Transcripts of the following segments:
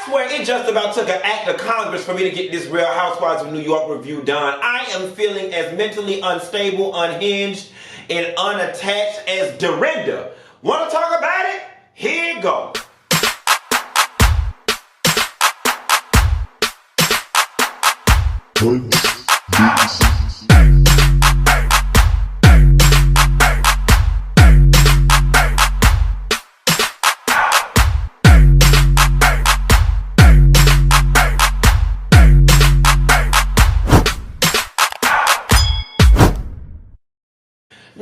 swear it just about took an act of Congress for me to get this Real Housewives of New York review done. I am feeling as mentally unstable, unhinged, and unattached as Dorinda. Want to talk about it? Here you go.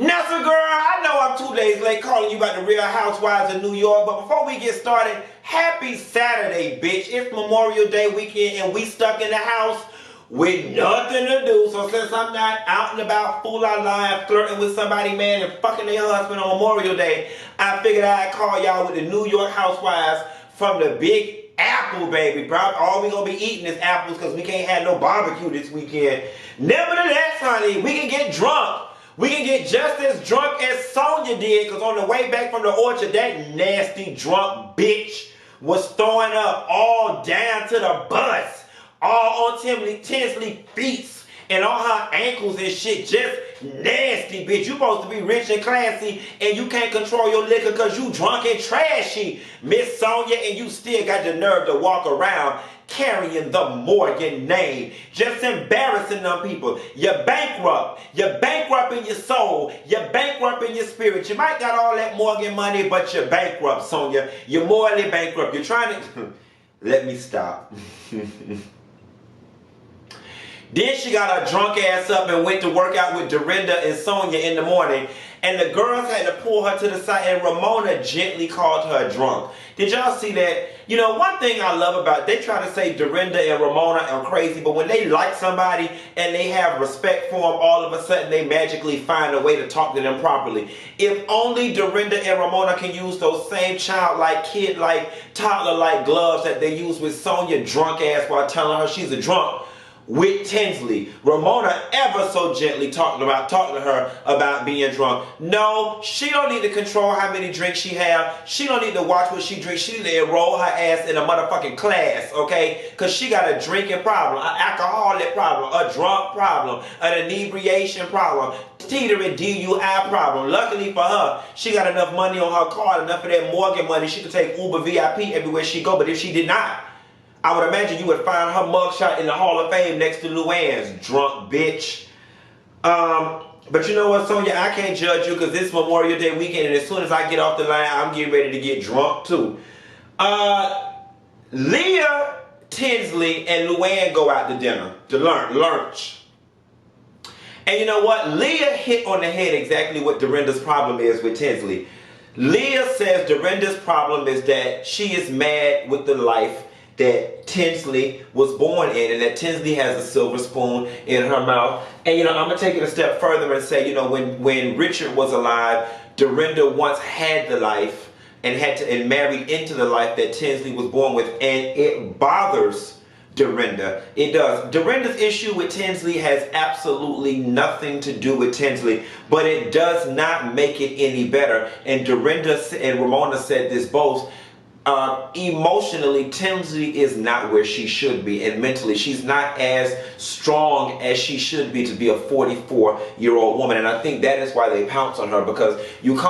Nessa girl, I know I'm 2 days late calling you about the Real Housewives of New York, but before we get started, happy Saturday, bitch. It's Memorial Day weekend and we stuck in the house with nothing to do. So since I'm not out and about, fool out line, flirting with somebody, man, and fucking their husband on Memorial Day, I figured I'd call y'all with the New York Housewives from the Big Apple, baby, bro. All we gonna be eating is apples because we can't have no barbecue this weekend. Nevertheless, honey, we can get drunk. We can get just as drunk as Sonya did, because on the way back from the orchard, that nasty drunk bitch was throwing up all down to the bus, all on Tinsley feet and on her ankles and shit. Just nasty, bitch. You supposed to be rich and classy, and you can't control your liquor because you drunk and trashy, Miss Sonya, and you still got the nerve to walk around carrying the Morgan name. Just embarrassing them people. You're bankrupt. You're bankrupt in your soul. You're bankrupt in your spirit. You might got all that Morgan money, but you're bankrupt, Sonya. You're morally bankrupt. You're trying to... Let me stop. Then she got her drunk ass up and went to work out with Dorinda and Sonya in the morning. And the girls had to pull her to the side, and Ramona gently called her drunk. Did y'all see that? You know, one thing I love about, they try to say Dorinda and Ramona are crazy, but when they like somebody and they have respect for them, all of a sudden they magically find a way to talk to them properly. If only Dorinda and Ramona can use those same childlike, kid-like, toddler-like gloves that they use with Sonya drunk ass while telling her she's a drunk with Tinsley. Ramona ever so gently talking to her about being drunk. No, she don't need to control how many drinks she have. She don't need to watch what she drinks. She need to enroll her ass in a motherfucking class, okay? Because she got a drinking problem, an alcoholic problem, a drunk problem, an inebriation problem, teetering DUI problem. Luckily for her, she got enough money on her card, enough of that Morgan money, she could take Uber VIP everywhere she go. But if she did not, I would imagine you would find her mugshot in the Hall of Fame next to Luann's, drunk bitch. But you know what, Sonya, I can't judge you because it's Memorial Day weekend, and as soon as I get off the line, I'm getting ready to get drunk too. Leah, Tinsley, and Luann go out to dinner, to lunch. And you know what? Leah hit on the head exactly what Dorinda's problem is with Tinsley. Leah says Dorinda's problem is that she is mad with the life that Tinsley was born in, and that Tinsley has a silver spoon in her mouth. And you know, I'm gonna take it a step further and say, you know, when Richard was alive, Dorinda once had the life and married into the life that Tinsley was born with, and it bothers Dorinda. It does. Dorinda's issue with Tinsley has absolutely nothing to do with Tinsley, but it does not make it any better. And Dorinda and Ramona said this both. Emotionally, Tinsley is not where she should be, and mentally she's not as strong as she should be to be a 44-year-old woman. And I think that is why they pounce on her, because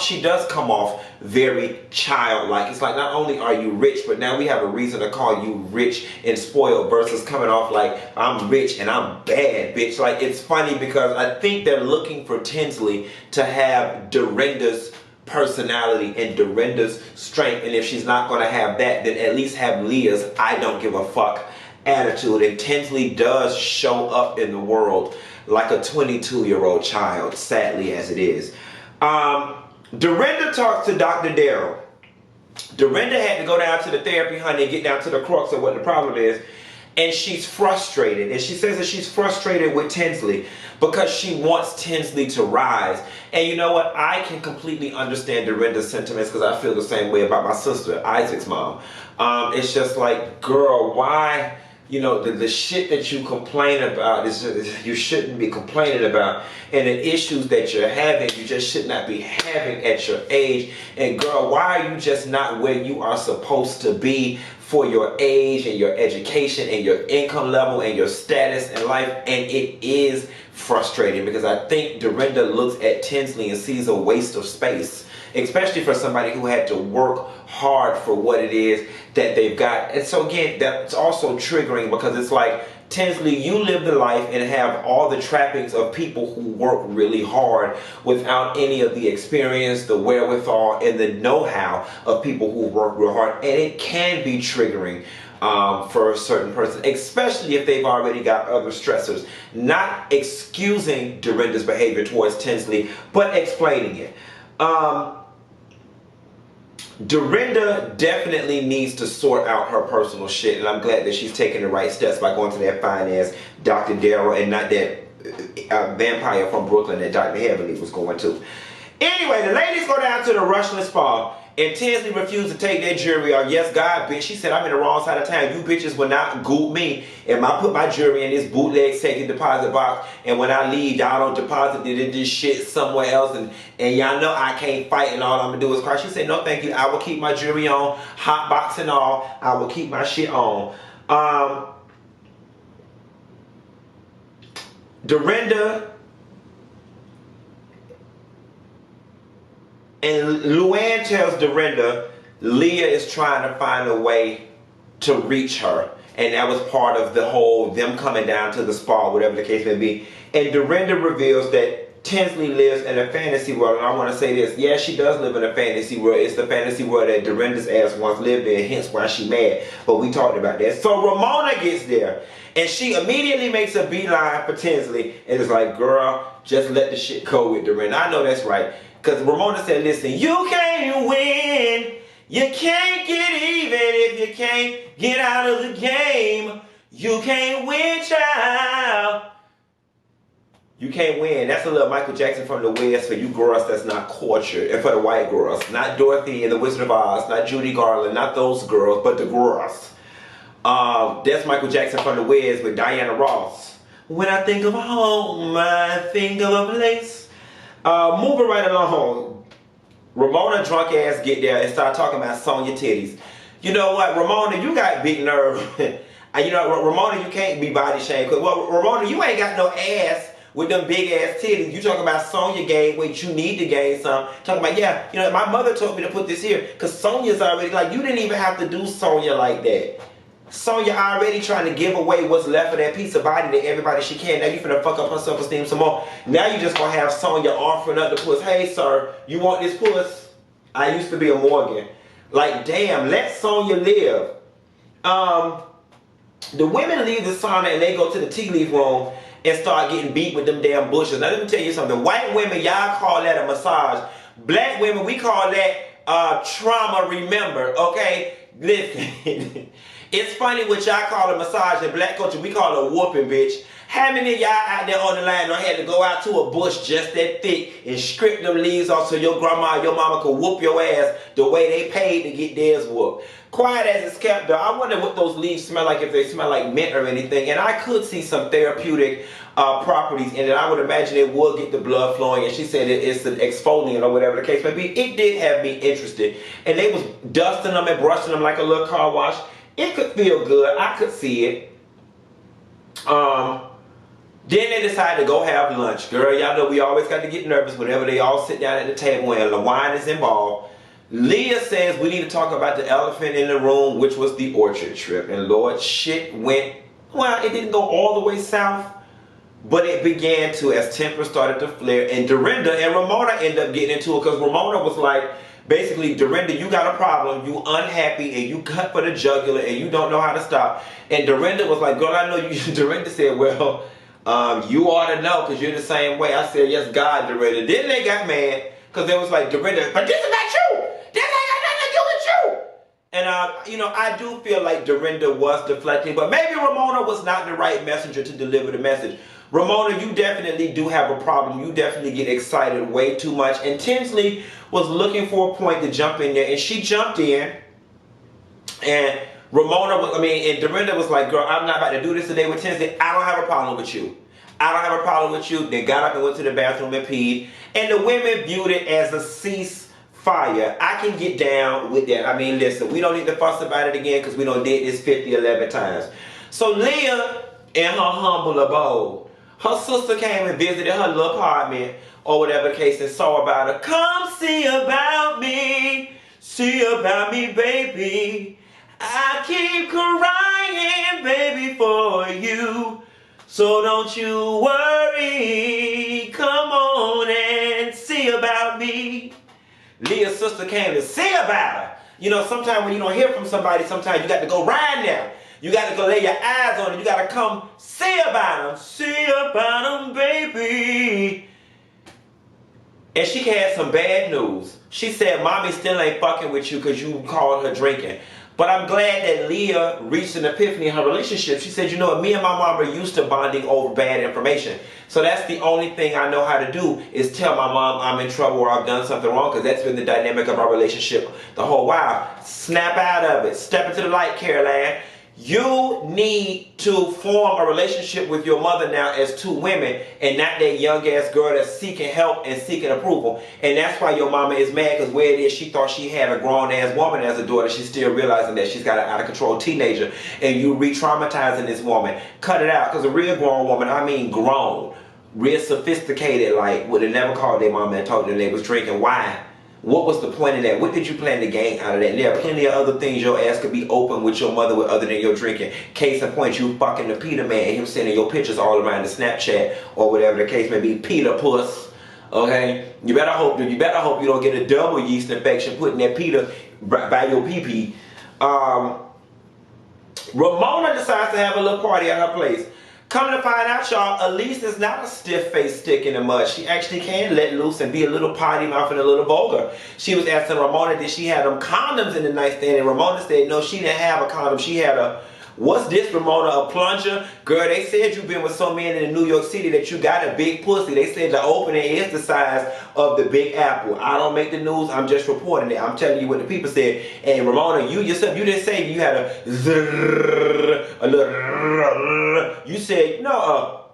she does come off very childlike. It's like, not only are you rich, but now we have a reason to call you rich and spoiled, versus coming off like, I'm rich and I'm bad, bitch. Like, it's funny because I think they're looking for Tinsley to have Dorinda's personality and Dorinda's strength, and if she's not going to have that, then at least have Leah's I don't give a fuck attitude. And Tinsley does show up in the world like a 22-year-old child, sadly as it is. Dorinda talks to Dr. Daryl. Dorinda had to go down to the therapy, honey, and get down to the crux of what the problem is. And she's frustrated. And she says that she's frustrated with Tinsley because she wants Tinsley to rise. And you know what? I can completely understand Dorinda's sentiments because I feel the same way about my sister, Isaac's mom. It's just like, girl, why? the shit that you complain about you shouldn't be complaining about, and the issues that you're having, you just should not be having at your age. And girl, why are you just not where you are supposed to be for your age and your education and your income level and your status in life? And it is frustrating, because I think Dorinda looks at Tinsley and sees a waste of space, especially for somebody who had to work hard for what it is that they've got. And so again, that's also triggering, because it's like, Tinsley, you live the life and have all the trappings of people who work really hard without any of the experience, the wherewithal, and the know-how of people who work real hard. And it can be triggering for a certain person, especially if they've already got other stressors. Not excusing Dorinda's behavior towards Tinsley, but explaining it. Dorinda definitely needs to sort out her personal shit, and I'm glad that she's taking the right steps by going to that finance Dr. Darryl, and not that vampire from Brooklyn that Dr. Heavenly was going to. Anyway, the ladies go down to the Rushland Spa, and Tinsley refused to take their jewelry off. Yes, God, bitch. She said, I'm in the wrong side of town. You bitches will not goop me. And I put my jewelry in this bootleg safety deposit box, and when I leave, y'all don't deposit it in this shit somewhere else, and y'all know I can't fight, and all I'm going to do is cry. She said, no, thank you. I will keep my jewelry on, hot box and all. I will keep my shit on. Dorinda and Luann tells Dorinda Leah is trying to find a way to reach her. And that was part of the whole them coming down to the spa, whatever the case may be. And Dorinda reveals that Tinsley lives in a fantasy world. And I want to say this. Yeah, she does live in a fantasy world. It's the fantasy world that Dorinda's ass once lived in, hence why she mad. But we talked about that. So Ramona gets there, and she immediately makes a beeline for Tinsley. And is like, girl, just let the shit go with Dorinda. I know that's right. Because Ramona said, listen, you can't win. You can't get even if you can't get out of the game. You can't win, child. You can't win. That's a little Michael Jackson from the West for you girls that's not cultured. And for the white girls. Not Dorothy and the Wizard of Oz. Not Judy Garland. Not those girls, but the girls. That's Michael Jackson from the West with Diana Ross. When I think of home, I think of a place. Moving right along, Ramona drunk ass get there and start talking about Sonya titties. You know what, Ramona, you got big nerve. Ramona, you can't be body shamed. Cause Ramona, you ain't got no ass with them big ass titties. You talking about Sonya gain weight, you need to gain some. Talking about, yeah, my mother told me to put this here. Cause Sonya's already, like, you didn't even have to do Sonya like that. Sonya already trying to give away what's left of that piece of body to everybody she can. Now you finna fuck up her self-esteem some more. Now you just gonna have Sonya offering up the puss. Hey, sir, you want this puss? I used to be a Morgan. Like, damn, let Sonya live. The women leave the sauna and they go to the tea leaf room and start getting beat with them damn bushes. Now let me tell you something. White women, y'all call that a massage. Black women, we call that trauma remembered, okay? Listen. It's funny what y'all call a massage in black culture. We call it a whooping, bitch. How many of y'all out there on the line don't had to go out to a bush just that thick and strip them leaves off so your grandma or your mama could whoop your ass the way they paid to get theirs whooped? Quiet as it's kept, though. I wonder what those leaves smell like, if they smell like mint or anything. And I could see some therapeutic properties in it. I would imagine it would get the blood flowing. And she said it's an exfoliant or whatever the case may be. It did have me interested. And they was dusting them and brushing them like a little car wash. It could feel good. I could see it. Then they decided to go have lunch. Girl, y'all know we always got to get nervous whenever they all sit down at the table and the wine is involved. Leah says we need to talk about the elephant in the room, which was the orchard trip. And Lord, shit went, well, it didn't go all the way south, but it began to as tempers started to flare. And Dorinda and Ramona ended up getting into it because Ramona was like, basically, Dorinda, you got a problem, you unhappy, and you cut for the jugular, and you don't know how to stop. And Dorinda was like, girl, I know you. Dorinda said, well, you ought to know because you're the same way. I said, yes, God, Dorinda. Then they got mad because they was like, Dorinda, but this is not you. This ain't got nothing to do with you. And, I do feel like Dorinda was deflecting, but maybe Ramona was not the right messenger to deliver the message. Ramona, you definitely do have a problem. You definitely get excited way too much. And Tinsley was looking for a point to jump in there, and she jumped in. And And Dorinda was like, girl, I'm not about to do this today with Tinsley. I don't have a problem with you. I don't have a problem with you. They got up and went to the bathroom and peed. And the women viewed it as a ceasefire. I can get down with that. I mean, listen, we don't need to fuss about it again because we done did this 50, 11 times. So Leah, in her humble abode, her sister came and visited her little apartment or whatever the case and saw about her. Come see about me. See about me, baby. I keep crying, baby, for you. So don't you worry. Come on and see about me. Leah's sister came to see about her. You know, sometimes when you don't hear from somebody, sometimes you got to go right now. You got to go lay your eyes on it. You got to come see about them. See about them, baby. And she had some bad news. She said, Mommy still ain't fucking with you because you called her drinking. But I'm glad that Leah reached an epiphany in her relationship. She said, you know what, me and my mom are used to bonding over bad information. So that's the only thing I know how to do is tell my mom I'm in trouble or I've done something wrong, because that's been the dynamic of our relationship the whole while. Snap out of it. Step into the light, Caroline. You need to form a relationship with your mother now as two women and not that young ass girl that's seeking help and seeking approval. And that's why your mama is mad, because where it is she thought she had a grown ass woman as a daughter, she's still realizing that she's got an out of control teenager, and you re-traumatizing this woman. Cut it out, because a real grown woman, I mean grown, real sophisticated, like would have never called their mama and told them they was drinking. Why? What was the point of that? What did you plan to gain out of that? And there are plenty of other things your ass could be open with your mother with other than your drinking. Case in point, you fucking the Peter man and him sending your pictures all around the Snapchat or whatever the case may be. Peter puss. Okay? You better hope you don't get a double yeast infection putting that Peter by your pee-pee. Ramona decides to have a little party at her place. Come to find out, y'all, Elise is not a stiff-faced stick in the mud. She actually can let loose and be a little potty mouth and a little vulgar. She was asking Ramona, did she have them condoms in the nightstand? And Ramona said, no, she didn't have a condom. She had a, what's this, Ramona, a plunger? Girl, they said you've been with some men in New York City that you got a big pussy. They said the opening is the size of the Big Apple. I don't make the news. I'm just reporting it. I'm telling you what the people said. And Ramona, you yourself, you didn't say you had a little. You said, no,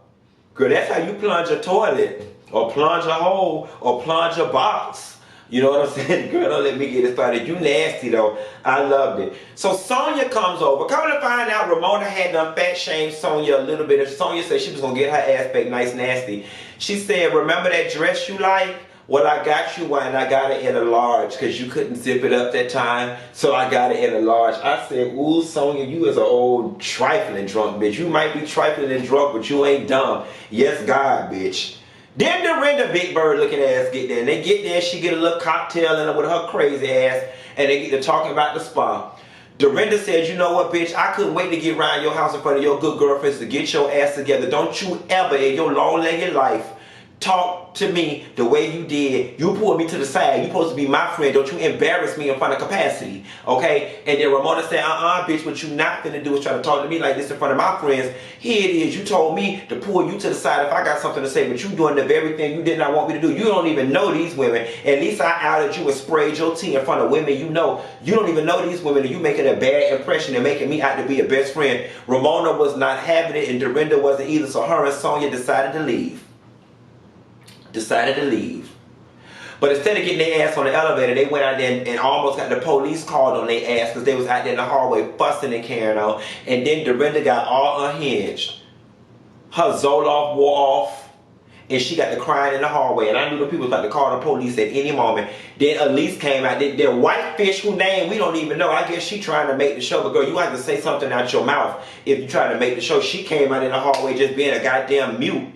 girl, that's how you plunge a toilet, or plunge a hole, or plunge a box. You know what I'm saying? Girl, don't let me get it started. You nasty, though. I loved it. So Sonia comes over. Come to find out, Ramona had done fat shamed Sonia a little bit. And Sonia said she was going to get her ass back nice nasty. She said, remember that dress you like? Well, I got you one, and I got it in a large because you couldn't zip it up that time, so I got it in a large. I said, ooh, Sonia, you is an old trifling drunk, bitch. You might be trifling and drunk, but you ain't dumb. Yes, God, bitch. Then Dorinda, big bird looking ass, get there. And they get there, she get a little cocktail in her with her crazy ass, and they get to talking about the spa. Dorinda said, you know what, bitch, I couldn't wait to get around your house in front of your good girlfriends to get your ass together. Don't you ever in your long-legged life talk to me the way you did. You pulled me to the side. You supposed to be my friend. Don't you embarrass me in front of capacity. Okay? And then Ramona said, bitch, what you not finna do is try to talk to me like this in front of my friends. Here it is. You told me to pull you to the side if I got something to say, but you doing the very thing you did not want me to do. You don't even know these women. At least I outed you and sprayed your tea in front of women you know. You don't even know these women, and you making a bad impression and making me out to be a best friend. Ramona was not having it, and Dorinda wasn't either, so her and Sonia decided to leave. But instead of getting their ass on the elevator, they went out there and almost got the police called on their ass because they was out there in the hallway fussing and carrying on. And then Dorinda got all unhinged. Her Zoloft wore off, and she got to crying in the hallway. And I knew the people was about to call the police at any moment. Then Elise came out. Their whitefish, whose name we don't even know. I guess she trying to make the show. But girl, you have to say something out your mouth if you trying to make the show. She came out in the hallway just being a goddamn mute.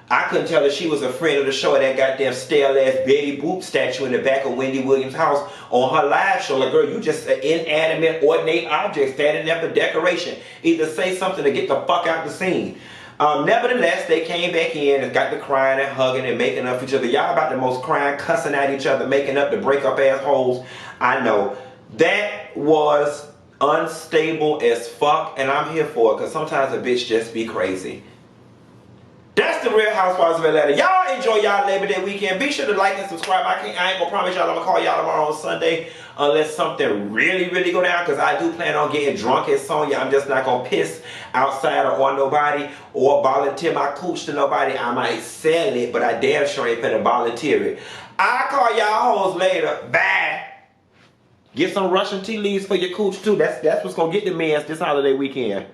I couldn't tell if she was a friend of the show, that goddamn stale-ass Betty Boop statue in the back of Wendy Williams' house on her live show. Like, girl, you just an inanimate, ordinate object standing there for decoration. Either say something or get the fuck out the scene. Nevertheless, they came back in and got to crying and hugging and making up for each other. Y'all about the most crying, cussing at each other, making up the break-up assholes. I know. That was unstable as fuck, and I'm here for it, because sometimes a bitch just be crazy. That's the Real Housewives of Atlanta. Y'all enjoy y'all Labor Day weekend. Be sure to like and subscribe. I ain't gonna promise y'all I'm gonna call y'all tomorrow on Sunday unless something really, really go down, because I do plan on getting drunk as Sonya. I'm just not gonna piss outside or on nobody or volunteer my cooch to nobody. I might sell it, but I damn sure ain't finna volunteer it. I'll call y'all hoes later. Bye. Get some Russian tea leaves for your cooch too. That's what's gonna get the men's this holiday weekend.